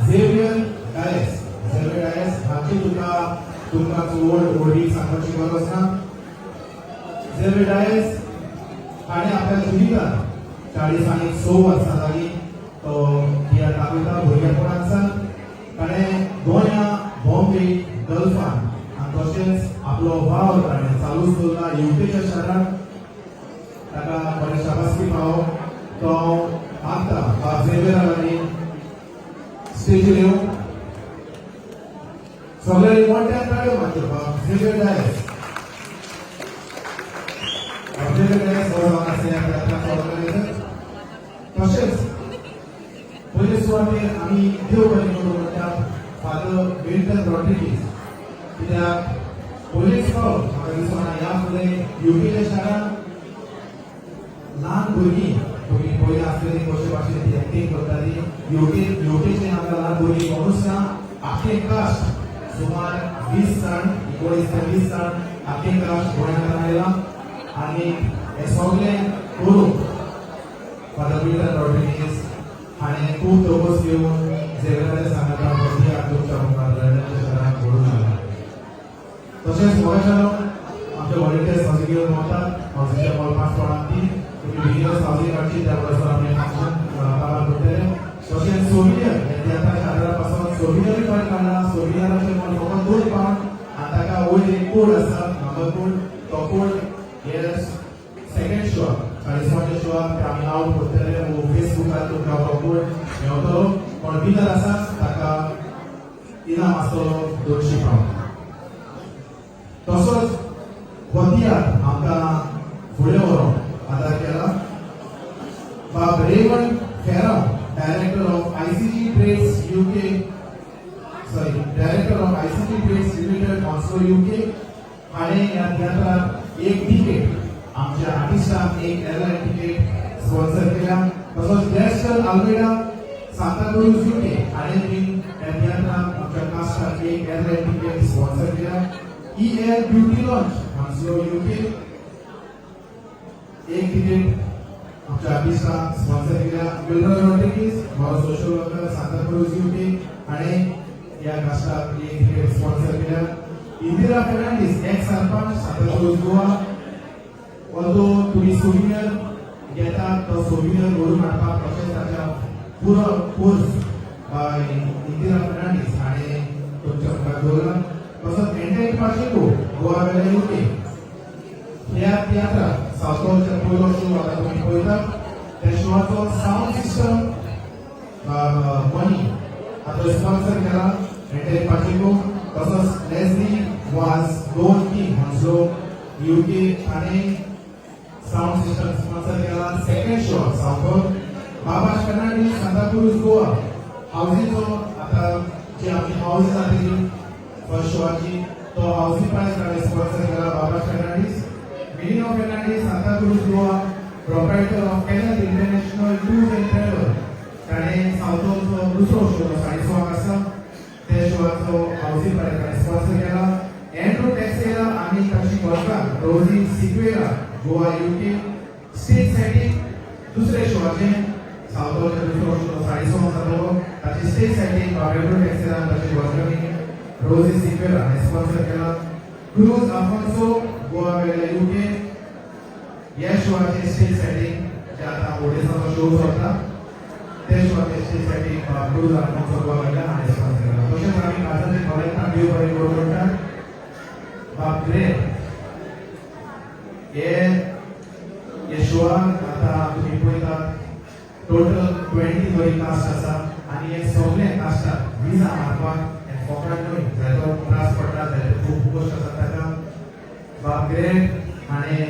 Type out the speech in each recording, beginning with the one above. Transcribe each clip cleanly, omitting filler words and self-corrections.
Xavier Dias हाची तुमका ओळी सांगपाची गरज ना. झेवियर डायस हाणे आपल्या जिवितांत 40 वर्सां जाली तो ह्या तालुका भुरगेपणांतसान ताणें गोंया बॉम्बे गल्फान आनी तशेंच आपलो वावर ताणें चालूच दवरला युकेच्या शारांत. ताका बरें शाबासकी पावो तो मागता बाब झेवियर आनी स्टेजीर येवन सगळे मोठ्यान ताळयो मारच्यो बाब झेवियर डायस. झेवियर डायस हो ऑर्गनायझर. तशेंच पयले सुवातेर आमी देव बरें करूं म्हणटा फादर विल्टन रॉड्रिगीज, कित्याक पयलेच फावट म्हाका दिसना ह्या फुडें युकेच्या शारांत ल्हान भुरगीं पयलीं आसलेली कशे भाशेन ती एक्टींग करताली. युकेचे आमकां ल्हान भुरगीं कोणूच ना. आख्खे कास्ट सुमार 20 जाण 19 ते 20 जाण आख्खे कास्ट गोंयांत आयला आनी हे सगळें करून फादर विल्टन रॉड्रिगीज हाणें खूब तोपस घेवन झेवियर सांगता भरती तुमच्या मुखार लंडनच्या शारांत घडोवन हाडला. तशेंच गोंयच्यान आमचे व्हॉलंटियर्स हावजींग घेवन वतात. हावजींगच्या कॉलपासपणांत ती तुमी बिगिनर्स हावजींग हाडची त्या बरोबर आमी फंक्शन काबार करतले. तशेंच सोविनियर येत्या आदारा पासून सोविनियर कार्ड काडला. सोविनियराचे मोल फकत 2 पावंड आनी ताका वयर एक कोड आसा नंबर कोड. तो कोड हे सेकंड शो 40वांच्या शोआक आमी आउट करतले. फेसबुकार तुमकां हो कोड मेळटलो. पण विनर आसा ताका इनाम आसतलो 200 पावंड. तसोच खोतियार आमकां फुडें व्हरोंक आदार केला. बाब रेमंड फेरम director of ICT trades limited also UK हाणें ह्या थिएटराक एक तिकेट आमच्या आर्टिस्टांक एक एअरलायन तिकेट स्पॉन्सर केल्या. तसोच ग्लॅस्टर आल्मेडा सांताक्रूज यूके हाणें बीन ह्या थिएटराक आमच्या कास्टाक एक एअरलायन तिकेट स्पॉन्सर केल्या. एअर ब्युटी लॉन्च हांगसर यूके एक तिकेट आमच्या आर्टिस्टांक स्पॉन्सर केल्या. विल्टन रॉड्रिगीज हो सोशल वर्कर सांताक्रूज यूके हाणें ह्या कास्टाक एक तिकेट स्पॉन्सर केल्या. इंदिरा फर्नांडीस एक्स सरपंच सांताक्रूज गोवा. ऑल्दो तुमी सोविनियर घेतात तो सोविनियर व्हरून हाडपाक तशेंच ताच्या पुरो कोर्स बाय इंदिरा फर्नांडीस हाणें तुमच्या मुखार दवरला. तसोच एंड्रेट पाशेको गोवा वेले यूके ह्या थिएटराक सावथ गोवाच्या पयलो शो आतां तुमी पळयतात. त्या शोआचो सावंड सिस्टम मनी आतां स्पॉन्सर केला एंड्रेट पाशेको. तसोच लेस्ली वाज दोन किंग हांगसर यूके हाणें साउंड सिस्टम स्पॉन्सर केला. सेकंड शो साउथ गोवा बाबा फर्नांडीस सांताक्रूज गोवा हावजीचो आतां जी आमची हावज जातली फर्स्ट शोआची तो हावजींग प्रायस ताणें स्पॉन्सर केला Baba Fernandes. Milino Fernandes Santacruz Goa proprietor of Kennel international tours and travel ताणें साउथ गोवाचो दुसरो शो 6:30 आसा त्या शोआचो हावजींग प्रायस ताणें स्पॉन्सर केला. एंड्रू टेक्सेला आनी ताची वर्कर रोजी Sequeira Goa UK stage setting दुसरे शोआचे साउथ गोवाचे दुसरो शो 6:30 जातलो. ताची स्टेज सेटिंग एंड्रू टेक्सेला ताची वर्कर रोजी सिक्वेरा हाणें स्पॉन्सर केला. क्रूज आफोन्सो गोवा वेले यूके ह्या शोआचे स्टेज सेटिंग जे आतां ओडिसाचो शो चलता त्या शोआचे stage setting Cruz Afonso Goa वेले हाणें स्पॉन्सर केला. तशेंच आमी काजाचे कॉलेजना देव बरें करूं म्हणटात. बाब ग्रेट हे शोआक आतां तुमी पळयतात टोटल 20 वरी कास्ट आसा आनी हे सगळे कास्टाक विजा मारपाक फॉकट न्हय जायतो त्रास पडटा जायतो खूब गोश्ट आसा ताका. बाब ग्रेट हाणें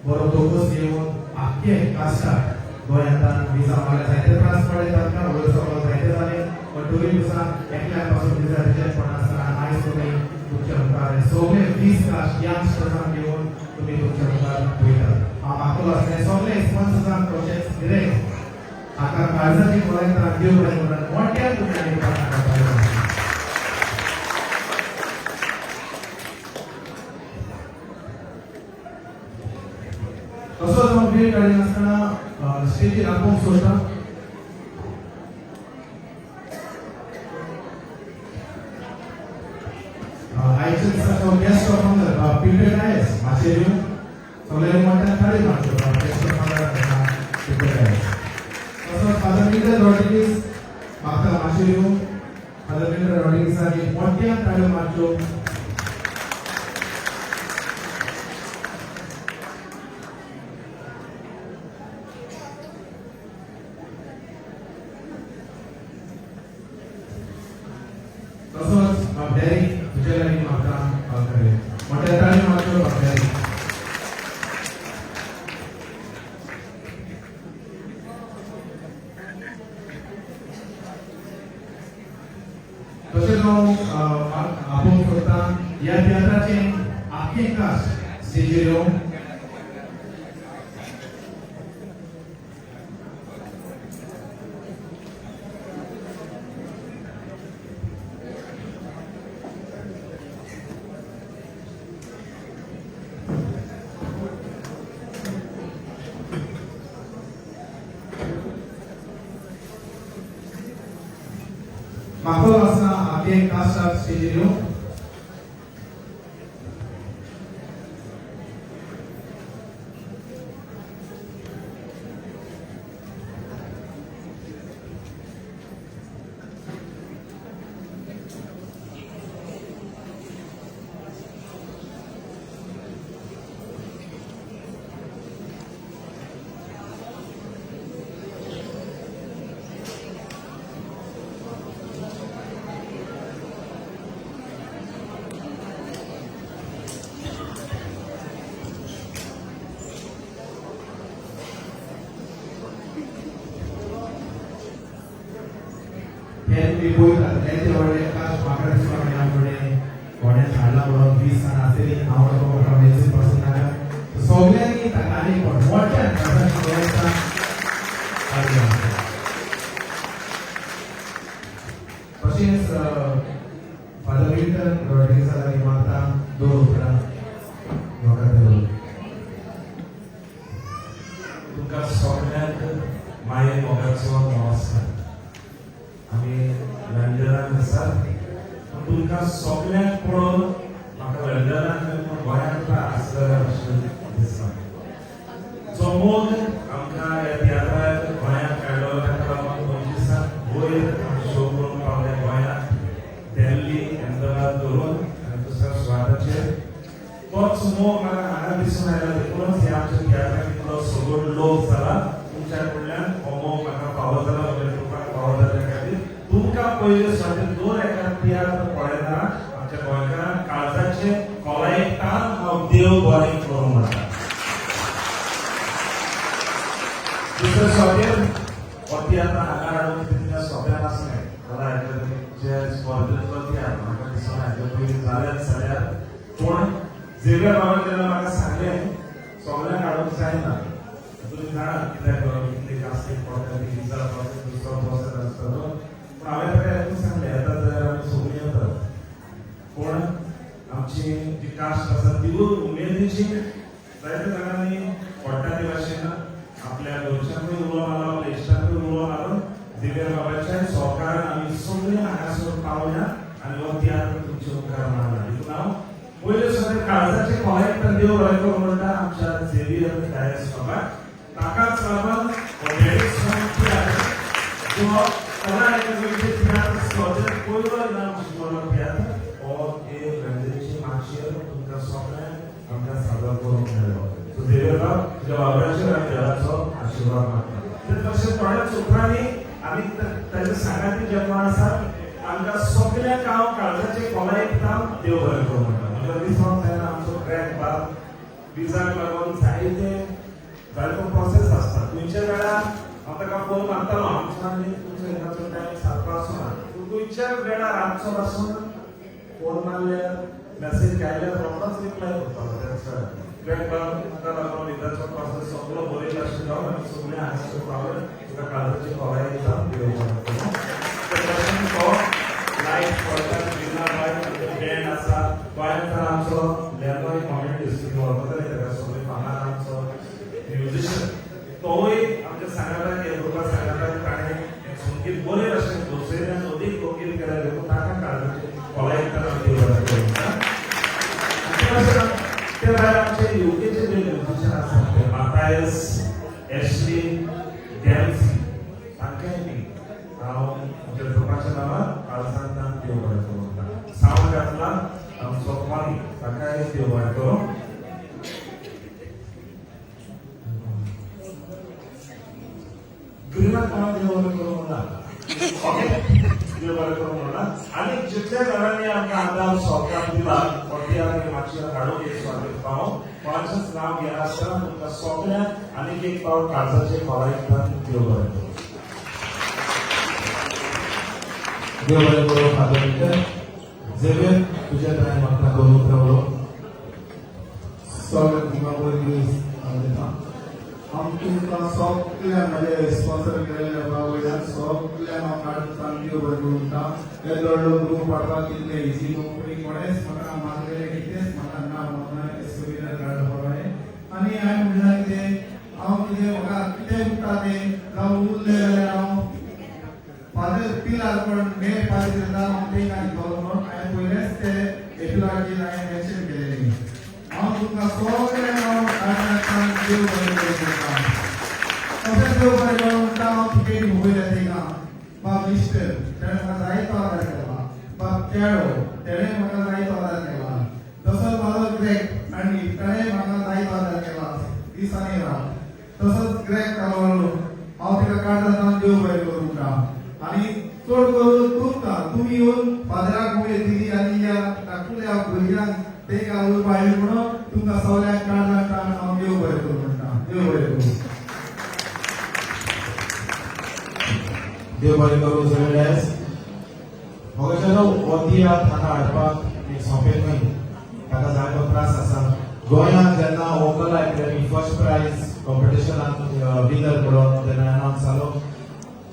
बरो तोपस घेवन आख्खे कास्टाक गोंयांत विजा मारले. जायते त्रास पडले ताका वयर सकयल जायते जाले. पण दोनूय दिसांक एकल्याक पासून विजा रिजेक्ट पडना आसतना आयज तुमी तुमच्या मुखार सगळे 20 कास्ट यंगस्टर्सांक घेवन तुमी तुमच्या मुखार पळयतात. हांव मागतलो आसलें सगळे स्पॉन्सर्सांक तशेंच गिरेक हाका काळजाची गोंयांत देव बरें करूं मोठ्यान तुमच्या मुखार. तसोच हांव वेळ काडीनासतना स्टेजीर आपोवंक सोदता. आयचे दिसाचो गेस्ट ऑफ ऑनर पीटर नायस माशेरू सगळे मोठ्या थाळी मारचो गेस्ट ऑफ ऑनर पीटर नायस तसोच फादर मिल्टन रॉड्रिगीज म्हाका माशेरू फादर मिल्टन रॉड्रिगीजाक मोठ्या थाळी मारच्यो तसोच बाबड्यारी तुझ्या लागीं म्हाका कळ्ळें मोठ्या ताळी मारच्यो बाबड्यारी तशेंच हांव आपोवंक सोदतां ह्या तियात्राचें आख्खें कास्ट स्टेजीर येवन म्हाका आसा आख्खें कास्टाक स्टेजीर येवन मी बोलतात त्याचे वडे काश माकडे स्वामी आमकडे वड्यात हाडला म्हणून 20 जाणां आसली हांव तो म्युझिक पासून नाका सगळ्यांनी ताकाली पण मोठ्यान प्रदर्शन व्यवस्था तशेंच फादर मिल्टन रॉड्रिगीजा लागीं मागता 2 उतरां म्हाका दिवं तुमकां सगळ्यांक माये मोगाचो नमस्कार आमी लंडनाक आसात तुमकां सगळ्यांक पळोवन म्हाका लंडनाक गोंयांत आसलेल्या भशेन दिसता जो मोग आमकां ह्या तियात्राक गोंयांत काडलो ताका लागून 25 वयर आमी शो करून पावले गोंयांत दिल्ली अहमदाबाद धरून आनी दुसऱ्या सुवाताचेर तोच मोग म्हाका हांगा दिसून आयलो देखूनच ह्या आमच्या तियात्राक इतलो सगळो लोक जाला तुमच्या कडल्यान हो मोग म्हाका फावो जाला तुमकां फावो जाल्या खातीर तुमकां पयले सुवातेर 2 एका तियात्र पळयतना आमच्या गोंयकारांक काळजाचे खोलायेकतान हांव देव बरें करूं म्हणटा दुसऱ्या सुवातेर हो तियात्र हांगा हाडून तितल्या सोंप्या नासलें कला अकादमीचे स्पर्धेंतलो तियात्र म्हाका दिसून हाजे पयलीं जालेंच जाल्यार पूण झेवियर बाबा जेन्ना म्हाका सांगलें सगळ्यांक हाडूंक जायना तुमी जाणात कित्याक कितले कास्टिंग पडटा ती विजा प्रोसेस दुसरो प्रोसेस आसता तो हांवें ताका हेतून सांगलें येता जाल्यार आमी सगळीं येतात पूण आमची जी कास्ट आसा तिवूय उमेदीची जायत्या जाणांनी पडटा ते भाशेन आपल्या घरच्यांकूय उलो मारलो आपल्या इश्टांकूय उलो मारून झेवियर बाबाच्या सहकारान आमी सगळीं हांगासर पावल्या आनी हो तियात्र तुमचे उपकार मारला देखून हांव पयले सुद्दां काळजाचे खोलायेकतान देव बरें करूं म्हणटा आमच्या झेवियर डायस बाबाक ताकाच लागून हो डेडिक सॉंग तियात्र जो कला अकादमीचे तियात्र स्पर्धेंत पयलो इनाम जिखलो तियात्र हो एक गरजेची माचयेर तुमकां सगळ्यांक आमकां सादर करूंक मेळ्ळो सो झेवियर बाब तुज्या बाबड्याचेर आमी देवाचो आशिर्वाद मागता तशेंच थोड्याच उपरांनी आमी ताचे सांगाती जे कोण आसात आमकां सगळ्यांक हांव काळजाचे खोलायेकतान देव बरें करूं म्हणटा म्हज्या दिसांत तेन्ना आमचो ट्रॅक बाब विजाक लागून जायतो प्रोसेस आसता खंयच्या वेळार हांव ताका फोन मारतालो आमचो आनी तुमचो येणाचो टायम सारको आसना पूण खंयच्या वेळार रातचो पासून फोन मारल्यार मेसेज घायल्यार रोखडोच रिप्लाय करतालो त्याच वेळार ट्रॅक बाब ताका लागून विजाचो प्रोसेस सगळो बरे भाशेन जावन आमी सगळें हांगासर पावले तुका काळजाची खोलायेकतान देव बरें करूं तो लायफ पडटा विजा बाय बँड आसा गोंयांत तर आमचो लेनोय कॉमेडी डिस्ट्रिक्ट वळखतले ताका सगळे फामाद आमचो म्युझिशियन तोय आमच्या सांगाताक येवपा सांगाताक ताणें संगीत बरे भाशेन दुसऱ्यान अदीक लोकगीत केलें देखून ताका काळजाची खोलायेकतान देव बरें करूं मिसेस एशली डॅल्सी तांकांय बी हांव म्हज्या ग्रुपाच्या नांवान काळजांतल्यान देव बरें करूं म्हणटा. सावंत घातला आमचो कॉली ताकाय देव बरें करूं. ग्रिनाक कोणाक देव बरें करूं म्हणना. ओके देव बरें करूं म्हणना. आनी जितल्या जाणांनी आमकां आदार सहकार दिला वरती मातशी हाडून एक स्वागत पावो कोणाचेंच नांव घेना आसतना तुमकां सगळ्यांक आनीक एक पावट काळजाचे खोलायतल्यान देव बरें करूं. देव बरें करूं. फादर मिटर झेवियर तुज्या तऱ्हेन म्हाका करून रावलो. सगळे दिवस दिता. हांव तुमकां सगळ्यांक म्हाजे स्पॉन्सर केलेल्या वयल्यान सगळ्यांक हांव काळजांतल्यान देव बरें करूं म्हणटा. हे व्हडलो ग्रूप वाडपाक कितले इजी न्हू. कोणेच म्हाका मागलेले कितेंच म्हाका ना म्हाका सुविधा काडपाक आनी हांवें म्हणलें कितें हांव कितें म्हाका कितें म्हणटा तें जावं उरलें जाल्यार हांव फादर पिलार पण मे फादर दिता हांव तें कांय घेतलो म्हणून हांवें पयलेंच ते एपिलॉजीन हांवें मेन्शन केलेली. हांव तुमकां सगळ्यांक हांव काळजांतल्यान देव बरें करूं म्हणटा. तशेंच देव बरें करूं म्हणटा. हांव टिकेट मोबायल येता बाब मिस्टर तेणें म्हाका जायतो आदार केला. बाब केळो तेणें म्हाका जायतो आदार केला. तसोच म्हाजो ग्रेक आनी ताणें म्हाका जायतो आदार केला दिसांनी राव. तसोच ग्रेक कालोलो हांव तेका काळजांतल्यान देव बरें करूं म्हणटा. आनी चड करून तुमकां तुमी येवन फादराक मोबायल दिली आनी ह्या धाकटुल्या भुरग्यांक ते घालून पाहिजे म्हणून तुमकां सगळ्यांक काळजांतल्यान हांव देव बरें करूं म्हणटा. देव बरें करूं. देव बरें करूं. झेवियर्स मोगाचेलो वती ताका हाडपाक एक सोंपें न्हय. ताका जायतो त्रास आसा. गोंयांत जेन्ना वोकल अकॅडमी फर्स्ट प्रायज कॉम्पिटिशनाक विनर म्हणून जेन्ना अनाउन्स जालो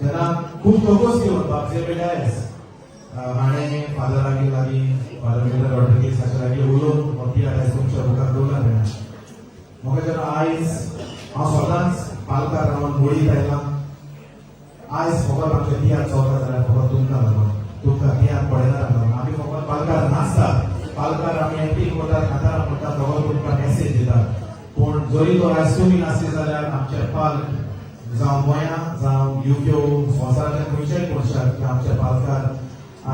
तेन्ना खूब फोकस घेवन बाब झेवियर्स हाणें फादरागे लागीं फादर मिटर रॉड्रिगीस हाचे लागीं उलोवन वती आयज तुमच्या मुखार दवरला तेणें. मोगाचेलो आयज हांव सदांच पालकार रावन बोळीत आयलां. आयज फकत आमचे तियात्र चलता जाल्यार फकत तुमकां लागून. तुमकां तियात्र पळयना लागून. आमी फकत पालकार नाचतात. पालकार आमी एक्टींग करतात खातार म्हणटात फकत तुमकां मेसेज दितात. पूण जरी तो आयज तुमी नासले जाल्यार आमचे पालक जावं गोंयांत जावं युके संवसारांतल्या खंयच्याय कोनशाक की आमचे पालकार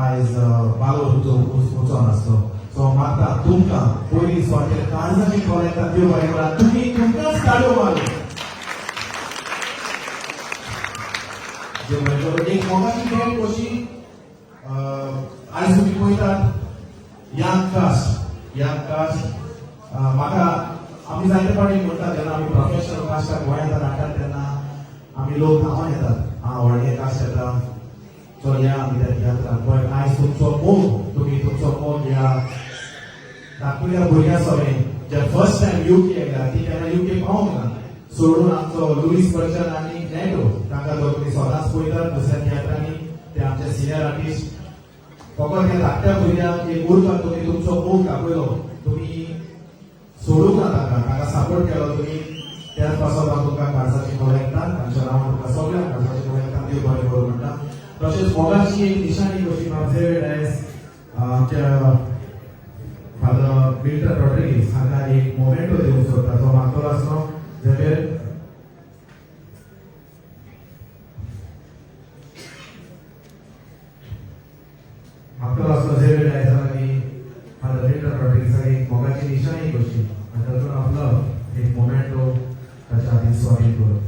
आयज पालो उचो नासलो. सो म्हाका तुमकां पयलीं स्वातेर काळजाची खोलायता देव बरें करा. तुमी तुमकांच ताळयो मारल्यो. देव बरें करूं. एक मोगाची खेळ कशी आयज तुमी पळयतात यंग कास्ट म्हाका आमी जायते फावटी म्हणटात जेन्ना आमी प्रोफेशनल कास्टाक गोंयांत हाडटात तेन्ना आमी लोक नांवां येतात व्हडले कास्ट येता चल या आमी त्या तियात्राक. पण आयज तुमचो मोग तुमी तुमचो मोग ह्या धाकटुल्या भुरग्यां सगळें जे फर्स्ट टायम युके येयला ती केन्ना युके पावूंक ना. सोडून आमचो लुईस बर्जन आनी नेटो तांकां जर तुमी सदांच पळयतात दुसऱ्या तियात्रांनी ते आमचे सिनियर आर्टिस्ट फकत ह्या धाकट्या भुरग्यांक एक उरतात तुमी तुमचो मोग दाखयलो. तुमी सोडूंक ना तांकां सपोर्ट केलो तुमी. त्याच पासून हांव तुमकां काळजाची खोलायता. तांच्या नांवान तुमकां सगळ्यांक काळजाची खोलायता देव बरें करूं म्हणटा. तशेंच मोगाची एक निशाणी कशी ऑब्झर्व आयज आमच्या फादर मिल्टन रॉड्रिगीस हांकां एक मोमेंटो दिवंक सोदता. तो मागतलो आसलो झेवियर मागतलो आसलो झेवियर आयज लागीं फादर मिल्टन रॉड्रिगीसाक एक मोगाची निशाणी कशी आनी तातूंत आपलो एक मोमेंटो ताच्या खातीर स्वागत करूं.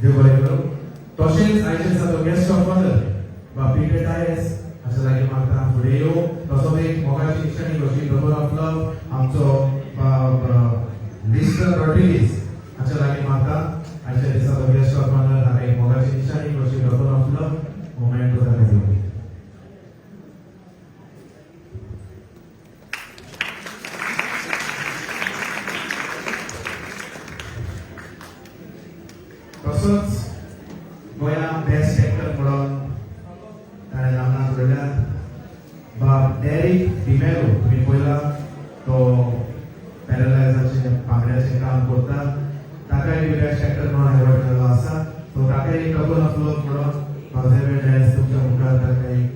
देव बरें करूं. तशेंच आयचे दिसा तो गेस्ट ऑफ ऑनर वा पीटर टायर्स हाचे लागीं म्हाका फुडें येवं. तसोच एक मोगाची निशाणी कशी डबल ऑफ लव आमचो मिस्टर रॉड्रिगीस हाचे लागीं म्हाका आयच्या दिसा तो गेस्ट ऑफ ऑनर हाका एक मोगाची निशाणी कशी डबल ऑफ लव मोमेंटो ताका दिवं. तसोच गोंयांत बेस्ट एक्टर म्हणून ताणें नामनाथ जोडल्यात बाब डेरिक डिमेलो. तुमी पळयला तो टोकन ऑफ लव म्हणून माझे वेळ आहे तुमच्या मुखात काही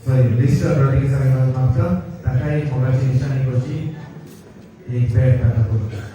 सॉरी लिस्ट रॉड्रिगेज सांगितलं मागतं ताका एक मोगाची निशाणी करची एक बॅट ताका करता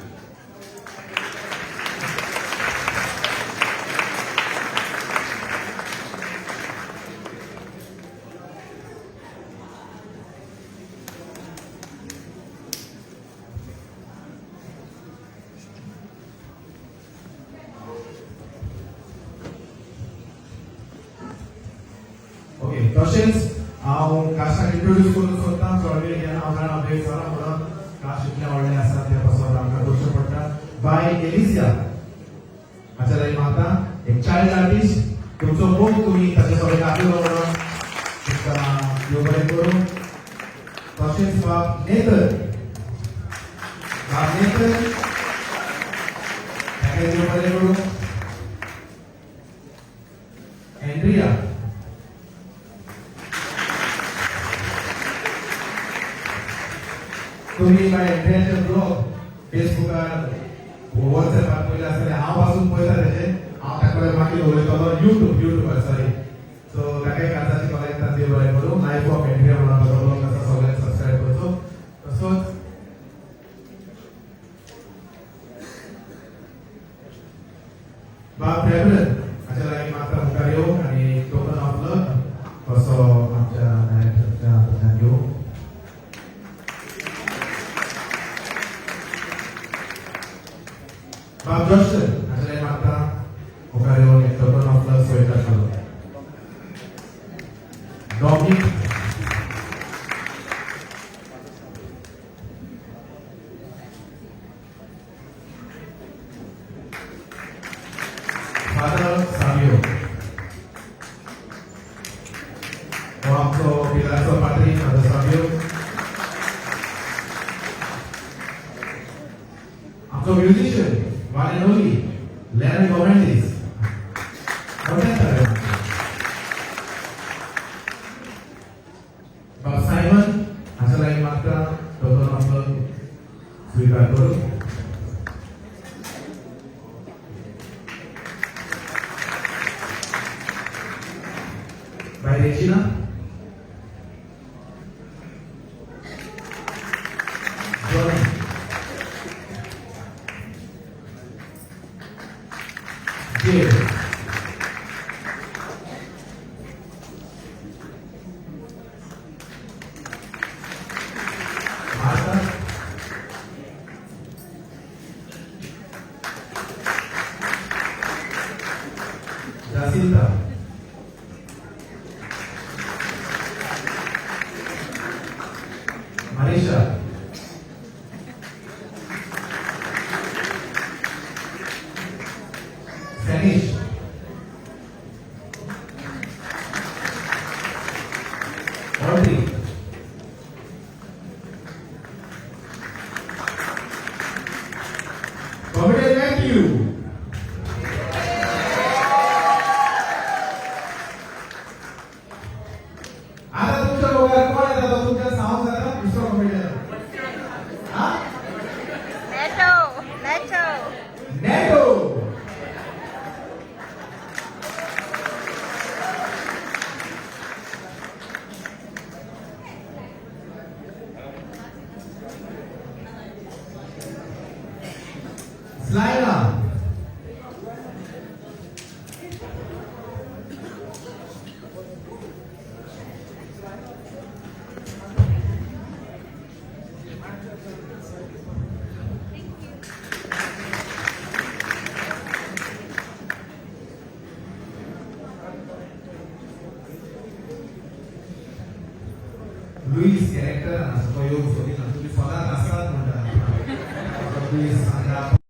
ओके तशेंच हांव कास्टाक इंट्रोड्यूस करून सोदतां चोडवे जेन्ना हांव अपडेट जाला म्हणून कास्ट इतले व्हडले आसा ते पासून आमकां करचें पडटा बाय एलिसिया हाच्या लागीं म्हाका एक चायल्ड आर्टिस्ट तुमचो मोग तुमी ताचे सगळे दाखयलो म्हणून तुमकां देव बरें करूं तशेंच बाब नेतन ताका देव बरें करूं एंड्रिया तुम्ही बाय एंड्रियाचे ब्लॉग फेसबुकार व्हॉट्सएपार पयले आसतले हांव पासून पळयता तेजे हांव ताका मागीर उलयतलो युट्यूबर सॉरी सो ताकाय काजाची कॉलेज देव बरें करूं लायफ ऑफ एंड्रिया म्हणून ताचो ब्लॉग आसा सगळ्यांक सबस्क्रायब करचो तसोच बाब ट्रॅव्हलर हाच्या लागीं म्हाका मुखार येवं आनी टोकन ऑफ लव कसो आमच्या डायरेक्टरच्या हातांतल्यान घेवं बाब जॉन्सन हाच्या लागीं म्हाका मुखार येवन एक टोकन ऑफ लव स्वेटर घालूं डॉमिनिक फादर सामियो हो आमचो पिलाचो पात्री फादर सामियो आमचो म्युझिशियन वन एंड ओनली लॅरन गॉमेंडीस बाब सायमन हाच्या लागीं म्हाका टोकन ऑफ लव स्वीकार करूं बाय रेजिना जॉनी जेल Marta Jacinta Marisha Spanish Audrey Comedy Matthew आता तुमच्या लोकांना कोण आहे दादा तुमच्या साऊंड दादा दुसरा कॉमेडियन हा नेटो स्लाइना लुईस कॅरेक्टर असतो योग सोडी तुम्ही स्वतः असतात म्हणता लुईस